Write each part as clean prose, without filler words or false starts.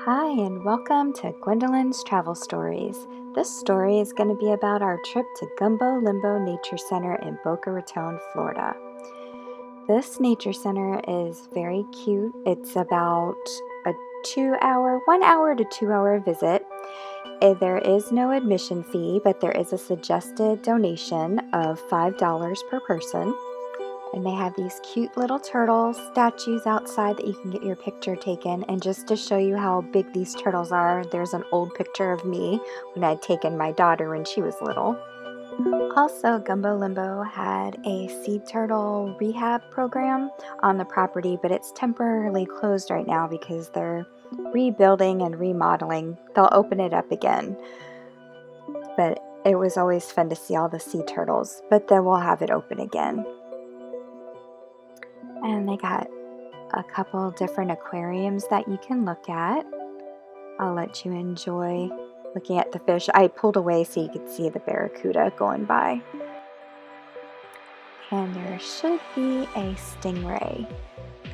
Hi, and welcome to Gwendolyn's Travel Stories. This story is going to be about our trip to Gumbo Limbo Nature Center in Boca Raton, Florida. This nature center is very cute. It's about a 1 hour to 2 hour visit. There is no admission fee, but there is a suggested donation of $5 per person. And they have these cute little turtle statues outside that you can get your picture taken. And just to show you how big these turtles are, there's an old picture of me when I'd taken my daughter when she was little. Also, Gumbo Limbo had a sea turtle rehab program on the property, but it's temporarily closed right now because they're rebuilding and remodeling. They'll open it up again. But it was always fun to see all the sea turtles, but then we'll have it open again. And they got a couple different aquariums that you can look at. I'll let you enjoy looking at the fish. I pulled away so you could see the barracuda going by. And there should be a stingray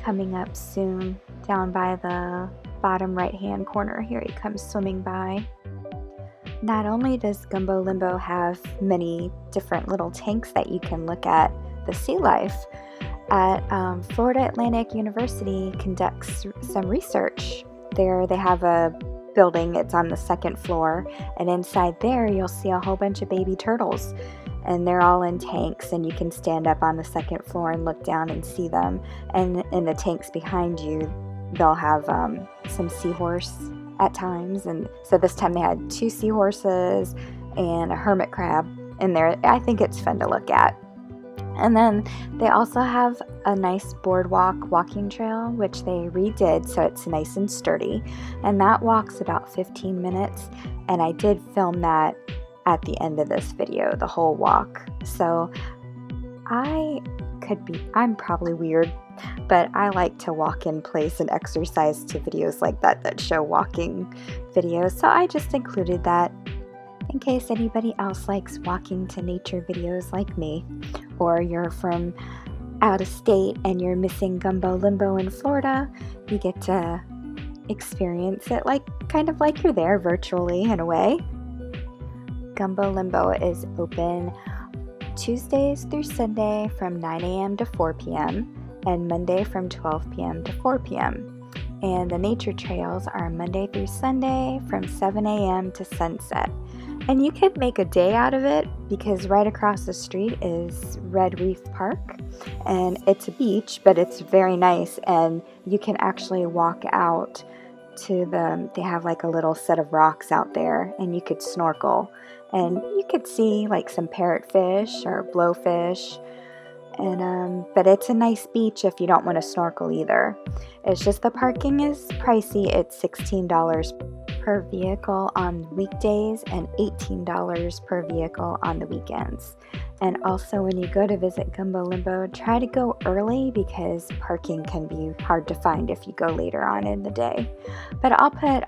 coming up soon down by the bottom right-hand corner. Here he comes swimming by. Not only does Gumbo Limbo have many different little tanks that you can look at the sea life, Florida Atlantic University conducts some research. There they have a building, it's on the second floor, and inside there you'll see a whole bunch of baby turtles, and they're all in tanks, and you can stand up on the second floor and look down and see them. And in the tanks behind you, they'll have some seahorse at times, and so this time they had 2 seahorses and a hermit crab in there. I think it's fun to look at. And then they also have a nice boardwalk walking trail, which they redid so it's nice and sturdy. And that walks about 15 minutes. And I did film that at the end of this video, the whole walk. So I'm probably weird, but I like to walk in place and exercise to videos like that show walking videos. So I just included that in case anybody else likes walking to nature videos like me, or you're from out of state and you're missing Gumbo Limbo in Florida. You get to experience it kind of like you're there virtually in a way. Gumbo Limbo is open Tuesdays through Sunday from 9 a.m. to 4 p.m. and Monday from 12 p.m. to 4 p.m. And the nature trails are Monday through Sunday from 7 a.m. to sunset. And you could make a day out of it because right across the street is Reef Park, and it's a beach, but it's very nice, and you can actually walk out to they have like a little set of rocks out there, and you could snorkel, and you could see like some parrotfish or blowfish, and but it's a nice beach if you don't want to snorkel either. It's just the parking is pricey. It's $16 per vehicle on weekdays and $18 per vehicle on the weekends. And also when you go to visit Gumbo Limbo, try to go early because parking can be hard to find if you go later on in the day. But I'll put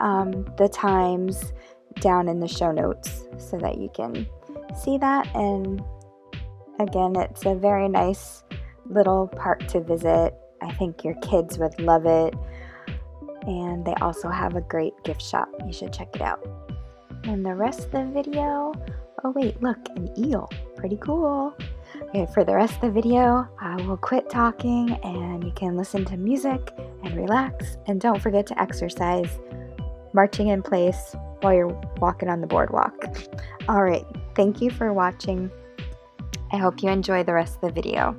the times down in the show notes so that you can see that. And again, it's a very nice little park to visit. I think your kids would love it. And they also have a great gift shop. You should check it out. And the rest of the video, oh wait, look, an eel. Pretty cool. Okay, for the rest of the video, I will quit talking and you can listen to music and relax. And don't forget to exercise, marching in place while you're walking on the boardwalk. All right, thank you for watching. I hope you enjoy the rest of the video.